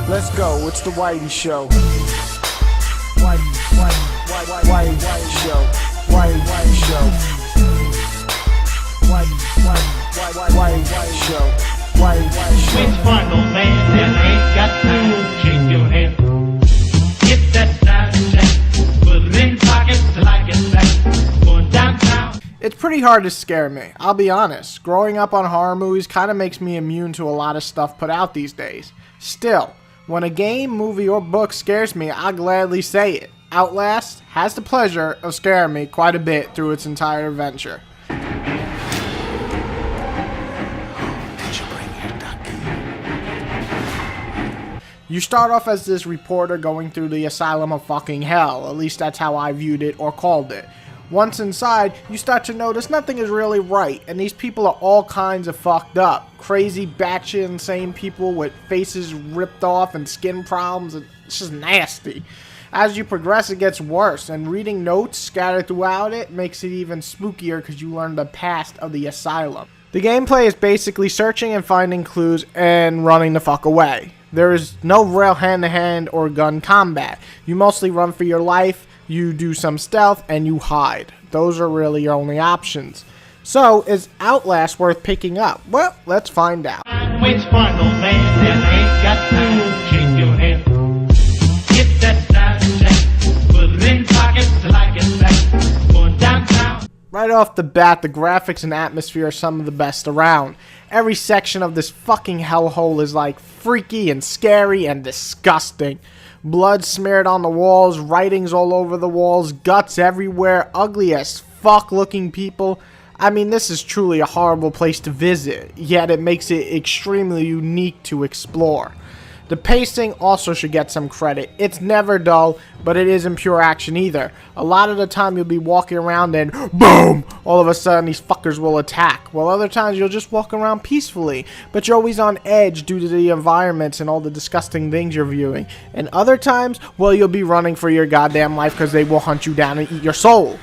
Let's go, it's the Whitey Show. Whitey Show. Whitey Show. Whitey Show. Which one, old man, that ain't got time to shake your hand? Get that Snapchat, put it in pockets till I get back. Going downtown. It's pretty hard to scare me, I'll be honest. Growing up on horror movies kind of makes me immune to a lot of stuff put out these days. Still, when a game, movie, or book scares me, I'll gladly say it. Outlast has the pleasure of scaring me quite a bit through its entire adventure. You start off as this reporter going through the asylum of fucking hell, at least that's how I viewed it or called it. Once inside, you start to notice nothing is really right, and these people are all kinds of fucked up. Crazy, batshit insane people with faces ripped off and skin problems, and it's just nasty. As you progress, it gets worse, and reading notes scattered throughout it makes it even spookier because you learn the past of the asylum. The gameplay is basically searching and finding clues and running the fuck away. There is no real hand-to-hand or gun combat. You mostly run for your life, you do some stealth, and you hide. Those are really your only options. So, is Outlast worth picking up? Well, let's find out. Which one, old man, that ain't got time to shake your hand? Get that Snapchat, put it in pockets till I get back. Going downtown. Right off the bat, the graphics and atmosphere are some of the best around. Every section of this fucking hellhole is like freaky and scary and disgusting. Blood smeared on the walls, writings all over the walls, guts everywhere, ugly as fuck looking people. I mean, this is truly a horrible place to visit, yet it makes it extremely unique to explore. The pacing also should get some credit. It's never dull, but it isn't pure action either. A lot of the time you'll be walking around and BOOM! All of a sudden these fuckers will attack. While other times you'll just walk around peacefully, but you're always on edge due to the environments and all the disgusting things you're viewing. And other times, well, you'll be running for your goddamn life because they will hunt you down and eat your soul.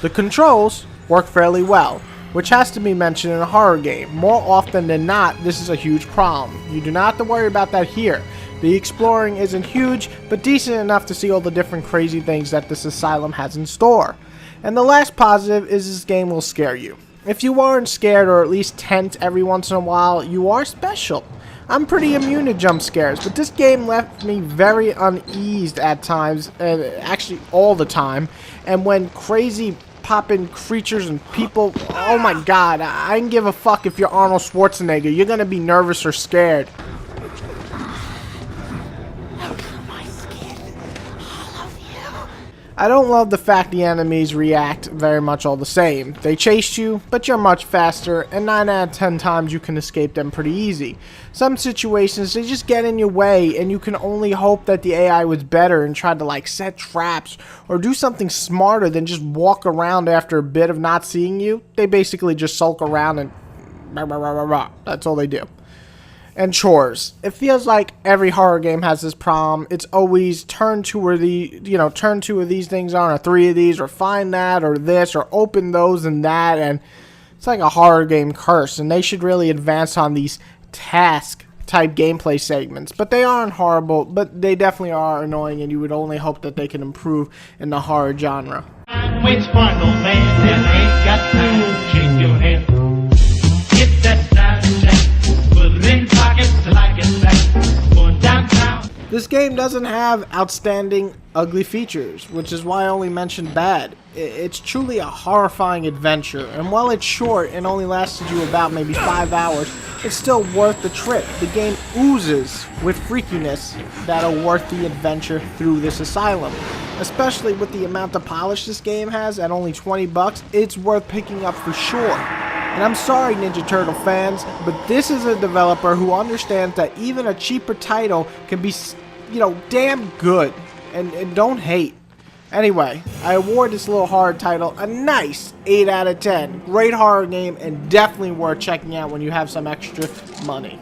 The controls work fairly well, which has to be mentioned in a horror game. More often than not, this is a huge problem. You do not have to worry about that here. The exploring isn't huge, but decent enough to see all the different crazy things that this asylum has in store. And the last positive is this game will scare you. If you aren't scared or at least tense every once in a while, you are special. I'm pretty immune to jump scares, but this game left me very uneased at times, and actually all the time. And when crazy popping creatures and people, oh my god, I don't give a fuck if you're Arnold Schwarzenegger, you're gonna be nervous or scared. I don't love the fact the enemies react very much all the same. They chase you, but you're much faster, and 9 out of 10 times you can escape them pretty easy. Some situations, they just get in your way, and you can only hope that the AI was better and tried to like set traps or do something smarter than just walk around after a bit of not seeing you. They basically just sulk around and that's all they do. And chores. It feels like every horror game has this problem. It's always turn two of these things on, or 3 of these, or find that, or this, or open those and that, and it's like a horror game curse, and they should really advance on these task type gameplay segments. But they aren't horrible, but they definitely are annoying, and you would only hope that they can improve in the horror genre. Which one, old man, that ain't got time to shake your hand? Get that Snapchat, put it in pockets till I get back. Going downtown. This game doesn't have outstanding ugly features, which is why I only mentioned bad. It's truly a horrifying adventure, and while it's short and only lasted you about maybe 5 hours, it's still worth the trip. The game oozes with freakiness that are worth the adventure through this asylum. Especially with the amount of polish this game has at only $20, it's worth picking up for sure. And I'm sorry, Ninja Turtle fans, but this is a developer who understands that even a cheaper title can be, damn good. And don't hate. Anyway, I award this little horror title a nice 8 out of 10. Great horror game and definitely worth checking out when you have some extra money.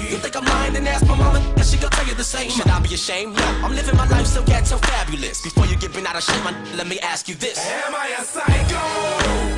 You think I'm lying and ask my mama, and she gon' tell you the same. Should I be ashamed? No, I'm living my life so ghetto fabulous. Before you get bent out of shape, let me ask you this: am I a psycho?